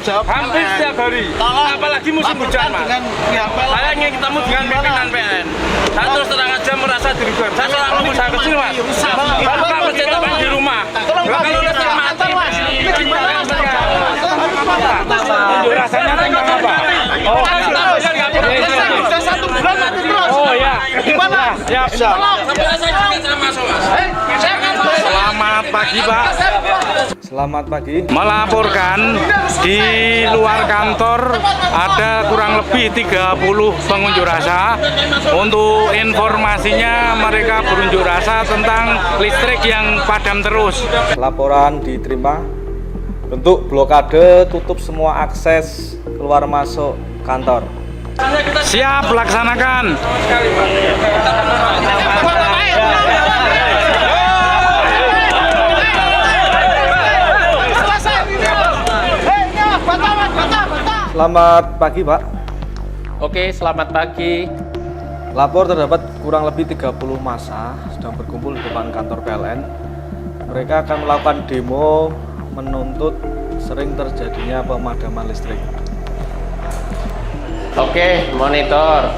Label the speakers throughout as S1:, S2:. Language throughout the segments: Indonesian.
S1: jawab
S2: hampir setiap hari. Apalagi musim hujan, Mas. Saya ingin ketemu dengan pimpinan PLN. Saya terus terang aja merasa dirugikan. Saya seorang pengusaha kecil, Mas. Bapak percetakan di rumah. Kalau listrik mati, Mas, ini gimana? Unjuk rasanya tentang apa? Oh,
S1: sudah 1 bulan mati terus.
S2: oh ya.
S1: Gimana?
S2: Siap. Sampai saya juga masuk, Mas. Selamat pagi, Pak.
S3: Selamat pagi.
S2: Melaporkan di luar kantor ada kurang lebih 30 pengunjuk rasa. Untuk informasinya mereka berunjuk rasa tentang listrik yang padam terus.
S3: Laporan diterima. Bentuk blokade tutup semua akses keluar masuk kantor.
S2: Siap, laksanakan.
S3: Selamat pagi, Pak.
S4: Oke, selamat pagi.
S3: Lapor terdapat kurang lebih 30 massa sedang berkumpul di depan kantor PLN. Mereka akan melakukan demo menuntut sering terjadinya pemadaman listrik.
S4: Oke, monitor.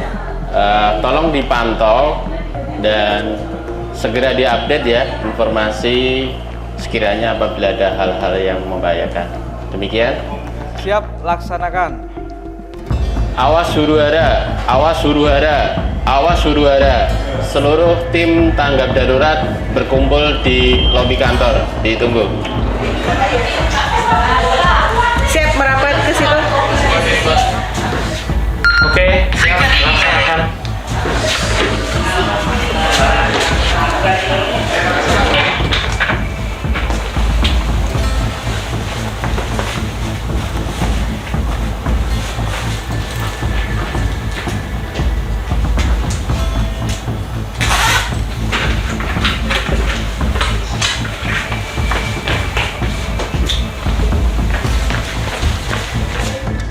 S4: Tolong dipantau dan segera diupdate ya informasi sekiranya apabila ada hal-hal yang membahayakan. Demikian.
S3: Siap, laksanakan.
S4: Awas huru hara, awas huru hara, awas huru hara. Seluruh tim tanggap darurat berkumpul di lobi kantor. Ditunggu.
S5: Siap, merapat ke situ.
S4: Oke, siap, laksanakan.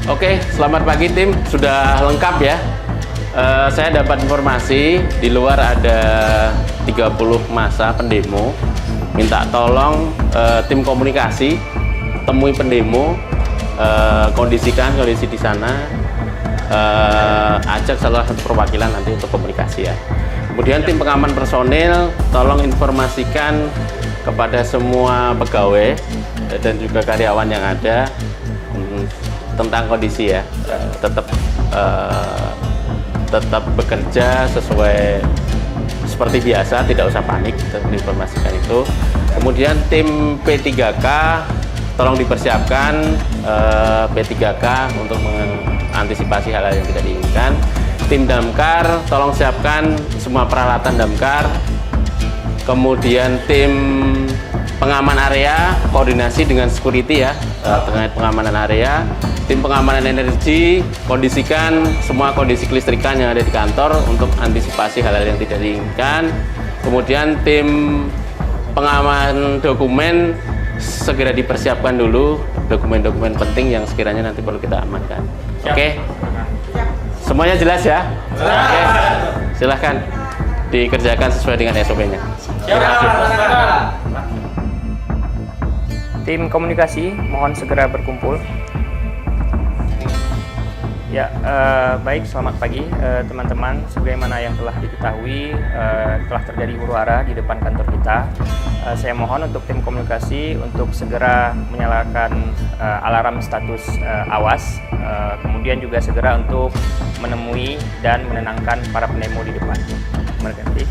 S4: Oke, selamat pagi tim. Sudah lengkap ya. Saya dapat informasi di luar ada 30 massa pendemo. Minta tolong tim komunikasi temui pendemo, kondisikan kondisi di sana, ajak salah satu perwakilan nanti untuk komunikasi ya. Kemudian tim pengaman personil tolong informasikan kepada semua pegawai dan juga karyawan yang ada tentang kondisi ya, tetap bekerja sesuai seperti biasa, tidak usah panik, kita informasikan itu. Kemudian tim P3K tolong dipersiapkan P3K untuk mengantisipasi hal-hal yang tidak diinginkan. Tim damkar tolong siapkan semua peralatan damkar. Kemudian tim pengaman area koordinasi dengan security ya, terkait pengamanan area. Tim pengamanan energi kondisikan semua kondisi kelistrikan yang ada di kantor untuk antisipasi hal-hal yang tidak diinginkan. Kemudian tim pengaman dokumen segera dipersiapkan dulu dokumen-dokumen penting yang sekiranya nanti perlu kita amankan. Oke. Semuanya jelas ya? Oke. Silahkan dikerjakan sesuai dengan SOP-nya.
S6: Tim komunikasi mohon segera berkumpul. Ya, baik, selamat pagi teman-teman. Sebagaimana yang telah diketahui, telah terjadi huru-hara di depan kantor kita. Saya mohon untuk tim komunikasi untuk segera menyalakan alarm status awas, kemudian juga segera untuk menemui dan menenangkan para pendemo di depan. Mengerti?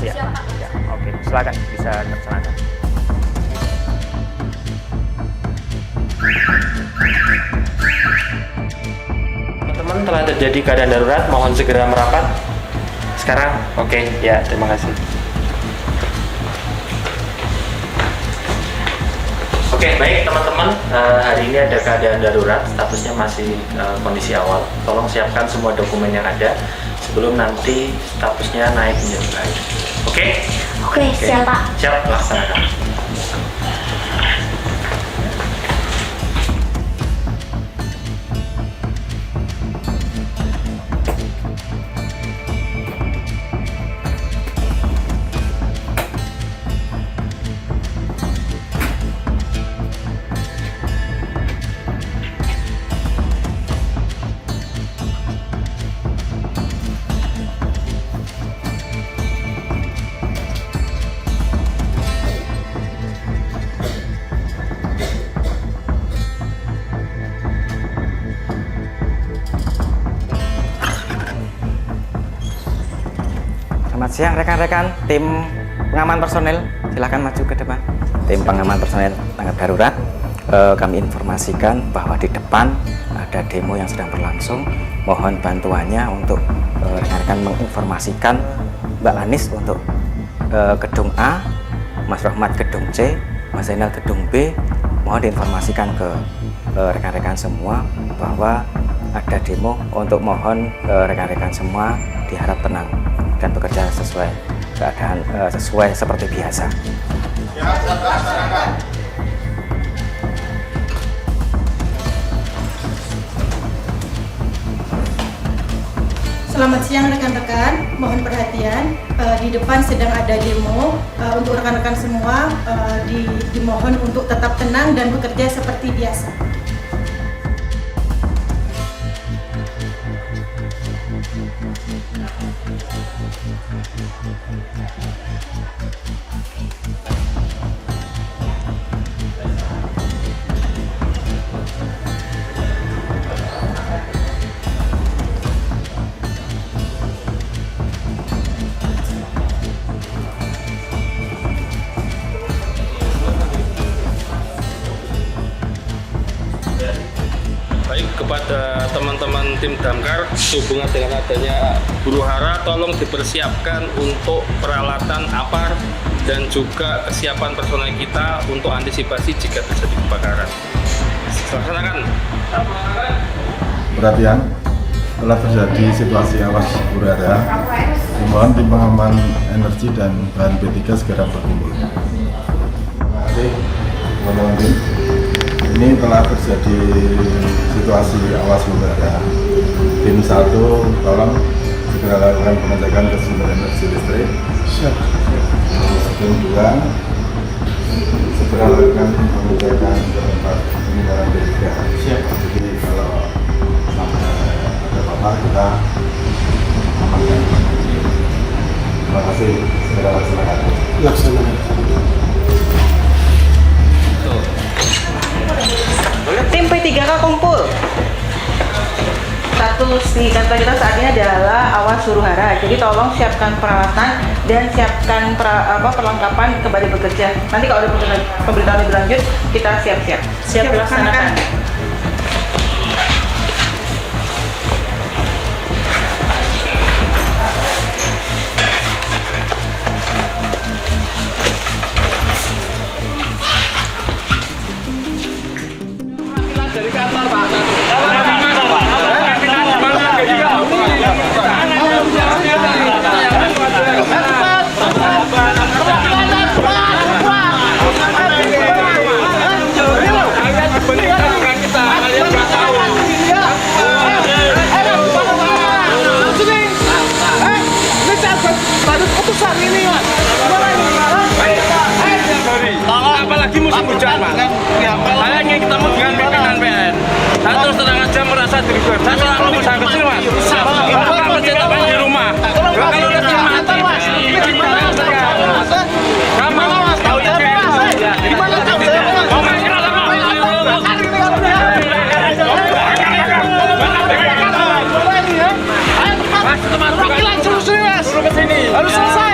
S6: Ya, ya, oke, silakan bisa dilaksanakan.
S4: Teman-teman, telah terjadi keadaan darurat, mohon segera merapat sekarang. Oke, ya, terima kasih. Oke, baik teman-teman, hari ini ada keadaan darurat, statusnya masih kondisi awal. Tolong siapkan semua dokumen yang ada sebelum nanti statusnya naik menjadi baik. Oke?
S5: Oke, siap Pak.
S4: Siap, laksanakan.
S7: Selamat siang rekan-rekan tim pengaman personel, silahkan maju ke depan. Tim pengaman personel tanggap darurat, kami informasikan bahwa di depan ada demo yang sedang berlangsung. Mohon bantuannya untuk rekan-rekan menginformasikan Mbak Anis untuk gedung A, Mas Rahmat gedung C, Mas Zainal gedung B. Mohon diinformasikan ke rekan-rekan semua bahwa ada demo, untuk mohon rekan-rekan semua diharap tenang dan bekerja sesuai keadaan, sesuai seperti biasa.
S8: Selamat siang rekan-rekan, mohon perhatian, di depan sedang ada demo. Untuk rekan-rekan semua dimohon untuk tetap tenang dan bekerja seperti biasa.
S2: Baik, kepada teman-teman tim damkar, sehubungan dengan adanya huru hara, tolong dipersiapkan untuk peralatan APAR dan juga kesiapan personel kita untuk antisipasi jika terjadi kebakaran. Laksanakan.
S9: Perhatian, telah terjadi situasi awas huru hara. Mohon tim pengaman energi dan bahan B3 segera berkumpul. Terima kasih, teman-teman tim. Ini telah terjadi situasi awas huru hara. Tim 1 tolong segera lakukan pengecekan ke sumber energi listrik. Siap. Tim 2 segera lakukan pengecekan ke tempat peninggalan B3. Siap. Jadi kalau sampai ada apa-apa kita amankan. Terima kasih, segera laksanakan.
S5: Tim P3K kumpul. Status di kantor kita saat ini adalah awas huru hara. Jadi tolong siapkan peralatan dan siapkan perlengkapan kembali bekerja. Nanti kalau ada pemberitahuan lebih lanjut, kita siap-siap. Siap dilaksanakan.
S1: Dari kantor, Pak.
S2: Apalagi musim hujan, Mas. Saya ingin ketemu dengan pimpinan PLN. Saya terus terang aja merasa dirugikan. Saya seorang pengusaha kecil, Mas. Bapak pencetakan di rumah. Kalau listrik mati, kamu tahu ya? Gimana harus selesai.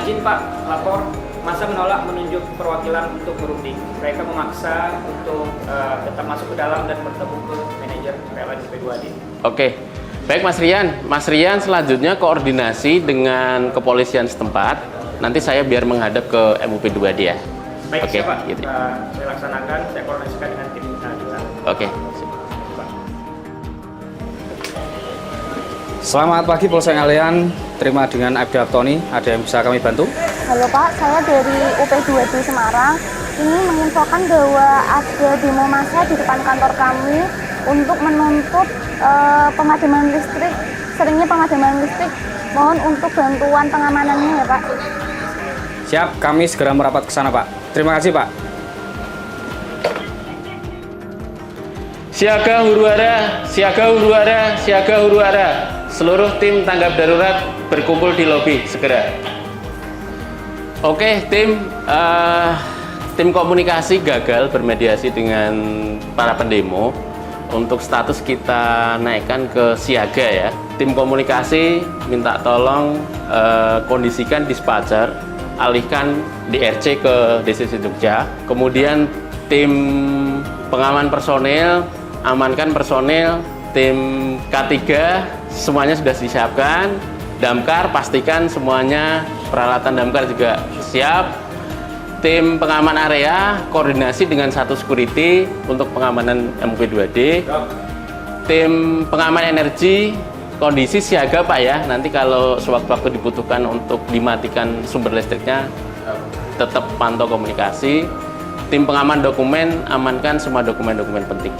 S6: Izin Pak, lapor masa menolak menunjuk perwakilan untuk berunding. Mereka memaksa untuk tetap masuk ke dalam dan bertemu ke manajer PLN P2D.
S4: Oke, baik Mas Rian. Mas Rian selanjutnya koordinasi dengan kepolisian setempat. Nanti saya biar menghadap ke MUP2D ya.
S6: Baik,
S4: Oke,
S6: siapa?
S4: gitu.
S6: Saya laksanakan, saya koordinasikan dengan tim kita.
S4: Oke.
S10: Selamat pagi Polsek Ngalian, terima dengan Abdi Abtoni, ada yang bisa kami bantu?
S11: Halo Pak, saya dari UP2D Semarang. Ini menginfokan bahwa ada demo massa di depan kantor kami untuk menuntut pemadaman listrik, seringnya pemadaman listrik. Mohon untuk bantuan pengamanannya ya Pak.
S10: Siap, kami segera merapat ke sana Pak. Terima kasih Pak.
S4: Siaga huru hara, siaga huru hara, siaga huru hara. Seluruh tim tanggap darurat berkumpul di lobi segera. Oke, tim tim komunikasi gagal bermediasi dengan para pendemo. Untuk status kita naikkan ke siaga ya. Tim komunikasi minta tolong kondisikan dispatcher, alihkan DRC ke DCC Jogja. Kemudian tim pengaman personil, amankan personil. Tim K3 semuanya sudah disiapkan. Damkar pastikan semuanya peralatan damkar juga siap. Tim pengaman area koordinasi dengan satu security untuk pengamanan MUP2D. Tim pengaman energi kondisi siaga Pak ya. Nanti kalau sewaktu-waktu dibutuhkan untuk dimatikan sumber listriknya tetap pantau komunikasi. Tim pengaman dokumen amankan semua dokumen-dokumen penting.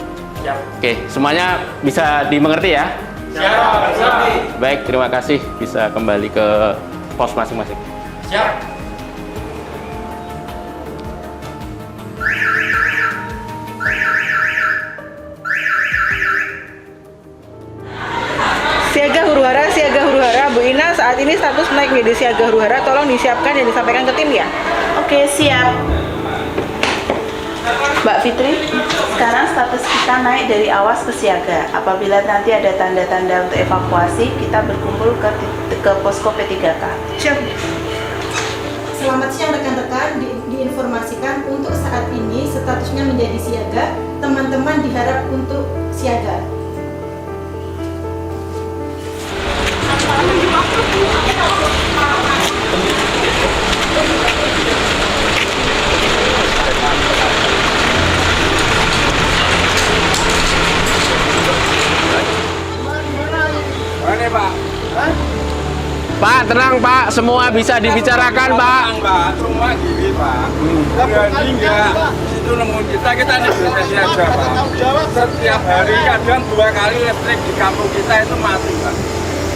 S4: Siap. Oke, semuanya bisa dimengerti ya? Siap. Baik, terima kasih. Bisa kembali ke pos masing-masing.
S2: Siap.
S5: Siaga huru-hara, Bu Ina saat ini status naik menjadi siaga huru-hara, tolong disiapkan dan disampaikan ke tim ya.
S11: Oke, siap. Mbak Fitri, sekarang status kita naik dari awas ke siaga. Apabila nanti ada tanda-tanda untuk evakuasi, kita berkumpul ke posko P3K.
S8: Siap. Selamat siang rekan-rekan, diinformasikan untuk saat ini statusnya menjadi siaga, teman-teman diharap untuk siaga.
S4: Pak, tenang Pak, semua bisa dibicarakan Pak.
S2: Semua gini Pak. Berani enggak? Itu nemu kita negosiasi aja Pak. Setiap hari kadang 2 kali listrik di kampung kita itu mati Pak.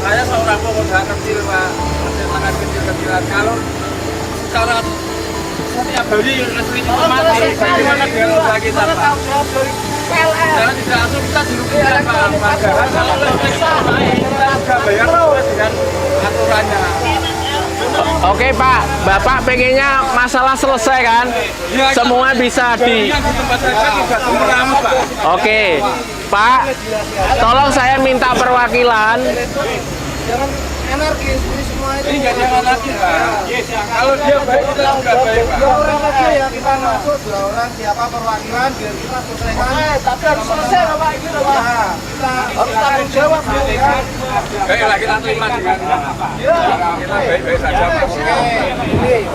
S2: Saya seorang pengusaha kecil Pak, tangan kecil-kecilan. Kalau secara setiap hari listrik itu mati, bagaimana dengan usaha kita Pak? Karena tidak langsung kita dirugikan Pak. Padahal kalau listrik naik, kita sudah bayar sesuai dengan aturannya.
S4: Oke Pak, Bapak pengennya masalah selesai kan?
S2: Ya,
S4: semua bisa di...
S2: Yang di tempat saya tidak semeramus Pak.
S4: Oke, Pak, tolong saya minta perwakilan.
S2: Jangan anarkis, ini semua itu. Ini jangan anarkis Pak. Kalau dia baik, kita juga baik Pak. 2 orang aja ya, kita masuk 2 orang siapa perwakilan, biar kita selesaikan. Tapi harus selesai Bapak, itu Pak. Kita harus tanggung jawab. Baiklah, kita terima dengan kita baik-baik saja Pak. Ini,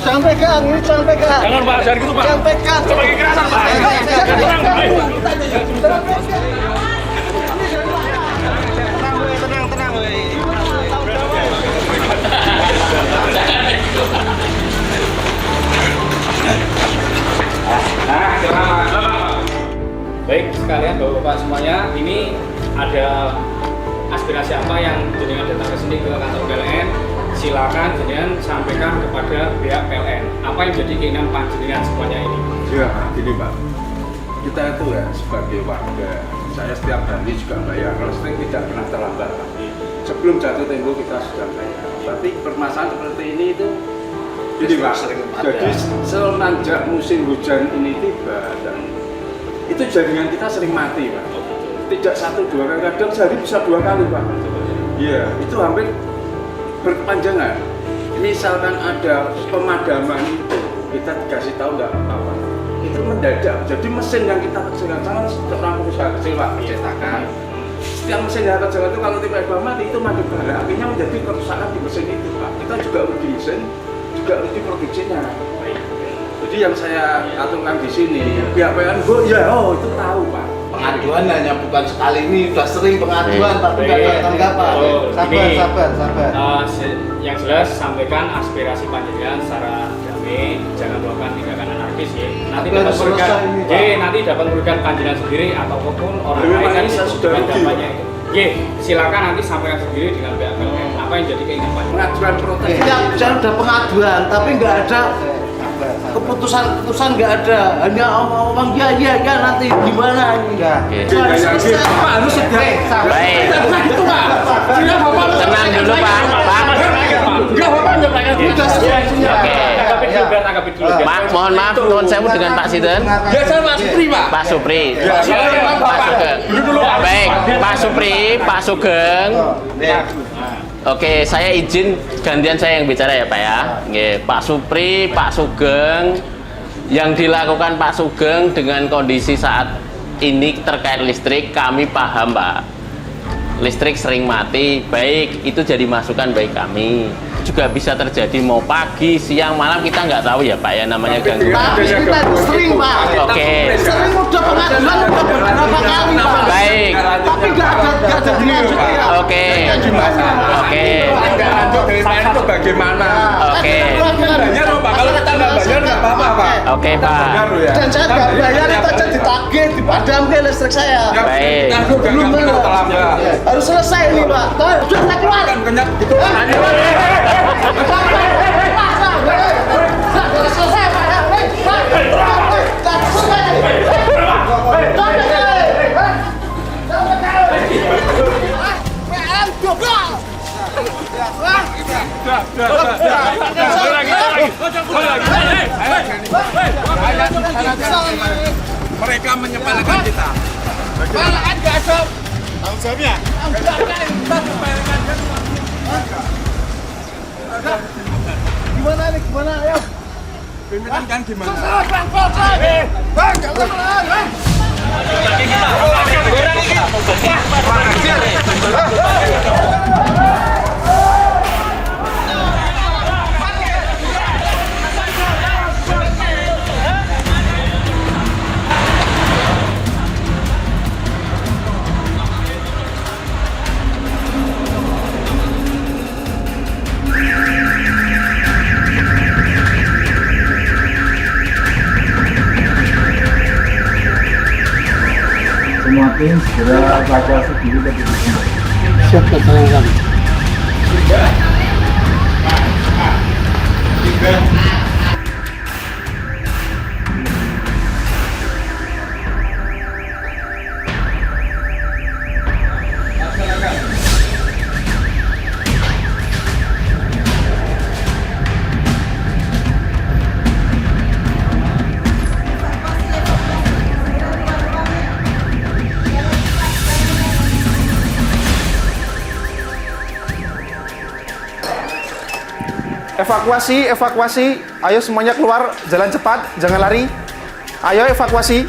S2: jangan pegang, ini jangan pegang. Jangan Pak, jangan gitu Pak. Jangan pegang. Sebagai kerasan Pak. Tenang Pak. Tenang.
S10: Baik sekalian Bapak-bapak semuanya, ini ada aspirasi apa yang jenengan datang ke sini ke kantor PLN? Silakan jenengan sampaikan kepada pihak PLN. Apa yang jadi keinginan panjenengan semuanya ini?
S9: Ya, gini Pak. Kita itu ya sebagai warga, saya setiap hari juga bayar listrik, tidak pernah terlambat Pak. Sebelum jatuh tempo kita sudah bayar. Tapi permasalahan seperti ini itu gini Pak. Jadi semenjak musim hujan ini tiba dan itu jaringan kita sering mati Pak. Tidak 1-2 kali, kadang sehari bisa 2 kali Pak. Iya, itu hampir berkepanjangan. Misalkan ada pemadaman itu, kita dikasih tahu nggak apa-apa. Itu mendadak. Jadi mesin yang kita kerjakan, sangat seorang pengusaha kecil Pak, percetakan. Setiap mesin yang kerjakan itu kalau tiba-tiba mati, itu mati bara. Akhirnya menjadi kerusakan di mesin itu Pak. Kita juga rugi mesin, juga rugi produksinya. Jadi yang saya aturkan di sini, pihak PLN, itu tahu Pak.
S1: Pengaduan hanya bukan sekali ini, sudah sering pengaduan, tapi nggak ada tanggapan. Sabar.
S10: Yang jelas sampaikan aspirasi panjenengan secara damai, jangan melakukan tindakan anarkis ya. Nanti dapat merugikan panjenengan sendiri ataupun orang lain yang dibutuhkan dampaknya itu. Silakan nanti sampaikan sendiri dengan pihak PLN. Apa yang jadi keinginan panjenengan?
S1: Pengaduan protes. Saya sudah pengaduan, tapi nggak ada keputusan nggak ada, hanya omong ya nanti gimana ini harus segera.
S4: Baik,
S1: Tenang dulu Pak.
S4: Pak.
S1: Enggak Bapak nyampaikan sudah
S4: Oke.
S10: biar tanggapi dulu.
S4: Mohon maaf, nuwun sewu dengan Pak Sinten.
S2: Ya saya Pak Supri, Pak.
S4: Pak Supri.
S2: Pak
S4: Sugeng. Baik, Pak Supri, Pak Sugeng. Oke, saya izin gantian saya yang bicara ya Pak ya. Nggih, Pak Supri, Pak Sugeng. Yang dilakukan Pak Sugeng dengan kondisi saat ini terkait listrik, kami paham Pak. Listrik sering mati, baik itu jadi masukan baik kami. Juga bisa terjadi mau pagi, siang, malam kita nggak tahu ya Pak ya, namanya gangguan.
S1: Tapi kita sering Pak.
S4: Oke.
S1: Sering udah pengaduan udah beberapa kali Pak.
S4: Baik.
S1: Tapi nggak ada dilanjut ya.
S4: Oke. Oke.
S2: Nggak lanjut dari saya itu bagaimana?
S4: Oke.
S2: Bayar Pak, kalau kita nggak bayar nggak apa-apa Pak.
S4: Oke Pak.
S1: Dan saya nggak bayar itu aja ditagih, dipadamkan listrik saya.
S4: Baik.
S1: Belum harus selesai ini Pak. Sudah saya keluar.
S2: Kenyak gitu. Mereka menyepelekan kita. Sepelekan gak ada tanggung jawabnya.
S1: Gimana nih? Gimana? Ayo.
S2: Pimpinan kan gimana?
S9: Semua tim segera evakuasi dulu ke titik kumpul.
S1: Siap keterangan.
S12: Evakuasi, evakuasi. Ayo semuanya keluar, jalan cepat, jangan lari. Ayo evakuasi.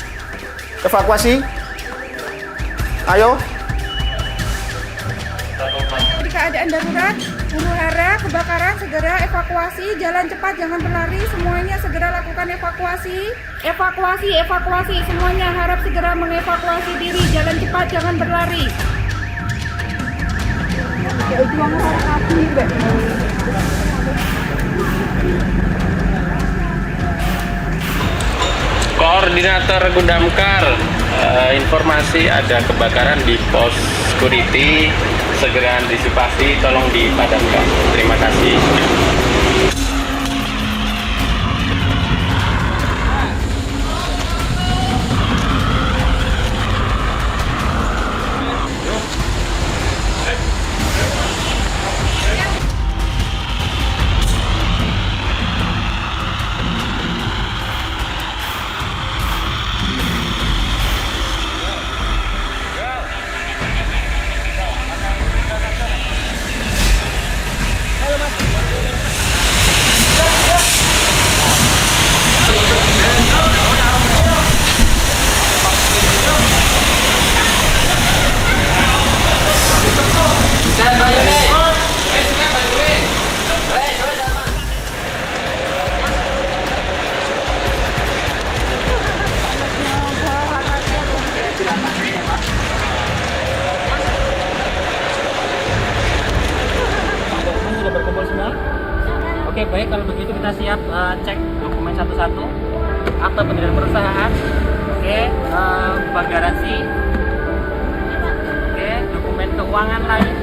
S12: Evakuasi. Ayo.
S11: Di keadaan darurat, huru-hara, kebakaran, segera evakuasi, jalan cepat, jangan berlari, semuanya segera lakukan evakuasi. Evakuasi, evakuasi, semuanya harap segera mengevakuasi diri, jalan cepat, jangan berlari.
S4: Koordinator Gundamkar, informasi ada kebakaran di pos security, segera antisipasi, tolong dipadamkan. Terima kasih.
S6: Sudah berkumpul semua? Oke, baik, kalau begitu kita siap cek dokumen satu-satu. Akta pendirian perusahaan, oke, bank garansi, oke, dokumen keuangan lain,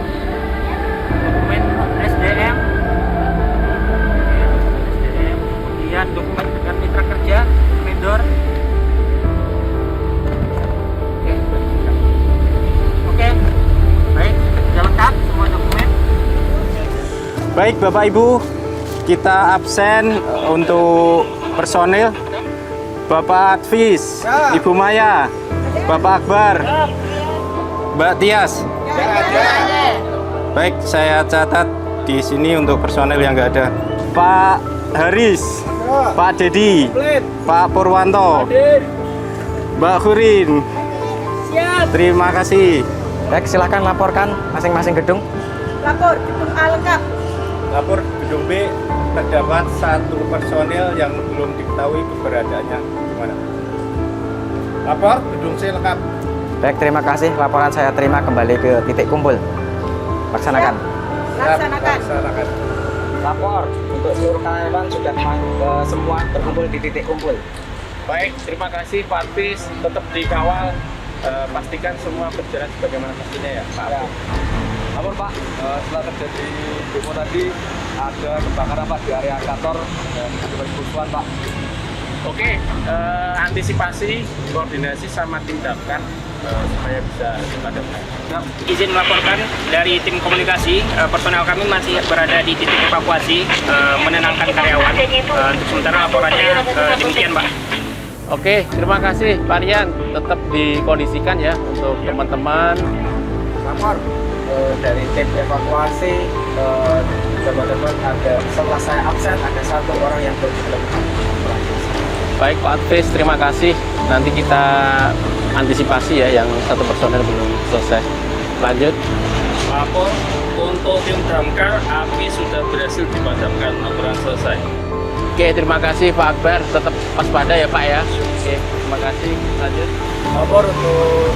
S6: dokumen SDM, kemudian dokumen dengan mitra kerja, vendor. Oke, baik, sudah lengkap semua dokumen.
S12: Baik Bapak Ibu,
S6: kita absen untuk personil Bapak Advis, Ibu Maya, Bapak Akbar, Mbak Tias. Baik, saya catat di sini untuk personil yang nggak ada. Pak Haris, Pak Dedi, Pak Purwanto, Mbak Hurin. Terima kasih.
S7: Baik, silahkan laporkan masing-masing gedung.
S8: Lapor gedung A lengkap.
S6: Lapor gedung B, terdapat satu personil yang belum diketahui keberadaannya di mana. Lapor gedung C lengkap.
S7: Baik, terima kasih. Laporan saya terima, kembali ke titik kumpul. Laksanakan.
S8: Laksanakan.
S7: Lapor untuk seluruh karyawan sudah semua berkumpul di titik kumpul.
S4: Baik, terima kasih Pak Advis, tetap dikawal, pastikan semua berjalan sebagaimana mestinya ya Pak.
S3: Ya. Lapor Pak, setelah terjadi demo tadi ada kebakaran Pak di area kantor dan ada kerusuhan Pak.
S4: Oke, antisipasi, koordinasi sama tim damkar supaya bisa dipadamkan.
S6: Izin melaporkan dari tim komunikasi, personel kami masih berada di titik evakuasi, menenangkan karyawan. Untuk sementara laporannya demikian Pak.
S4: Oke, terima kasih Pak Rian, tetap dikondisikan ya untuk teman-teman.
S3: Lapor dari tim evakuasi teman-teman ada, setelah saya absen ada satu orang yang belum.
S4: Baik Pak Advis, terima kasih. Nanti kita antisipasi ya yang satu personel belum selesai. Lanjut.
S2: Lapor untuk tim damkar, api sudah berhasil dipadamkan, laporan selesai.
S4: Oke, terima kasih Pak Akbar, tetap waspada ya Pak ya. Oke, terima kasih. Lanjut.
S3: Lapor untuk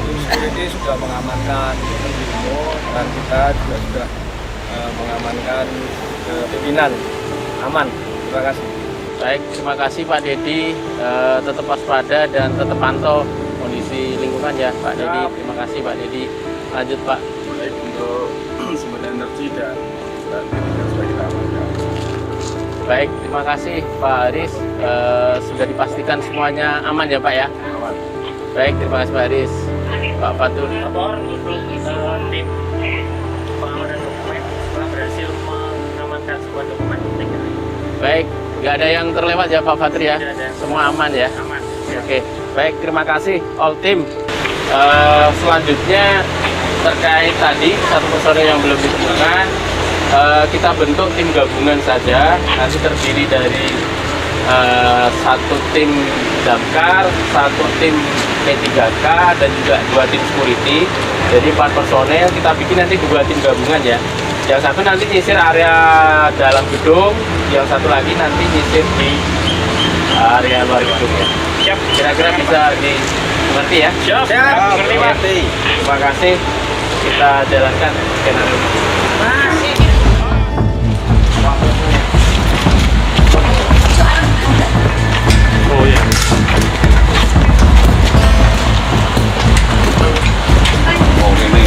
S3: tim security sudah mengamankan demo dan kita juga sudah mengamankan pimpinan. Aman. Terima kasih.
S4: Baik, terima kasih Pak Dedi, tetap waspada dan tetap pantau kondisi lingkungan ya Pak Dedi. Terima kasih Pak Dedi. Lanjut Pak.
S9: Baik, untuk sumber energi dan supaya kita amankan.
S4: Baik, terima kasih Pak Haris, sudah dipastikan semuanya aman ya Pak ya.
S9: Aman.
S4: Baik, terima kasih Pak Haris. Pak Fatul.
S6: Lapor untuk tim pengamanan dokumen setelah berhasil mengamankan sebuah dokumen.
S4: Baik, nggak ada yang terlewat ya Pak Fatri ya? Semua aman ya?
S6: Aman.
S4: Oke, baik, terima kasih all team. Selanjutnya terkait tadi satu personel yang belum ditemukan, kita bentuk tim gabungan saja, nanti terdiri dari satu tim damkar, satu tim P3K dan juga 2 tim security. Jadi 4 personel, kita bikin nanti 2 tim gabungan ya. Yang satu nanti nyisir area dalam gedung, yang satu lagi nanti nyisir di area luar gedung ya.
S6: Siap.
S4: Kira-kira bisa dimengerti ya?
S6: Siap. Mengerti Pak.
S4: Terima kasih. Kita jalankan skenario. Oh ya.
S9: Oh ini.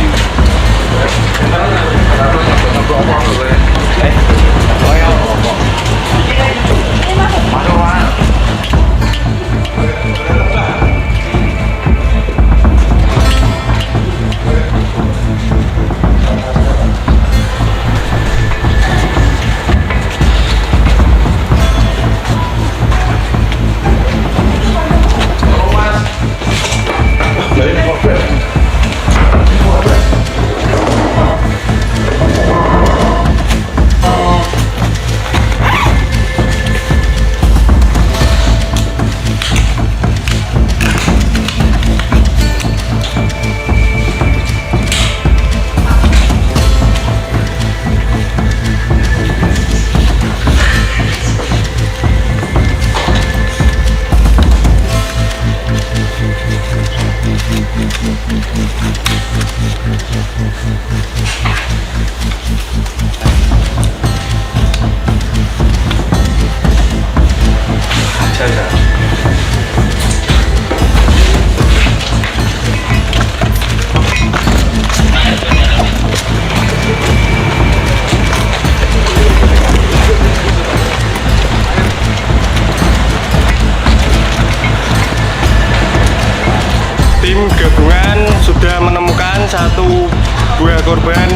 S6: Tim gabungan sudah menemukan satu buah korban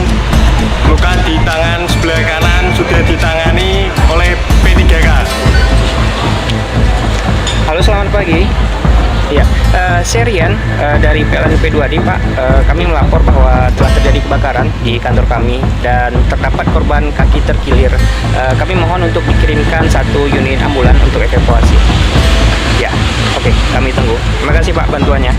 S6: luka di tangan sebelah kanan, sudah ditangani Saya Rian dari PLN UP2D, Pak. Kami melapor bahwa telah terjadi kebakaran di kantor kami dan terdapat korban kaki terkilir. Kami mohon untuk dikirimkan 1 unit ambulan untuk evakuasi. Ya, oke, kami tunggu. Terima kasih Pak bantuannya.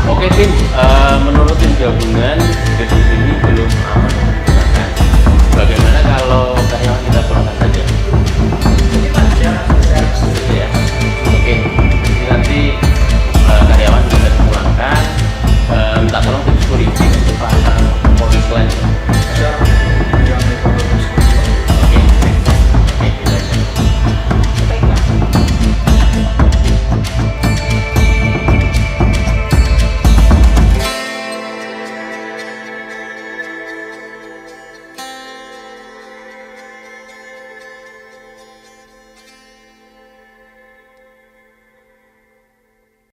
S4: Oke tim, menurut tim gabungan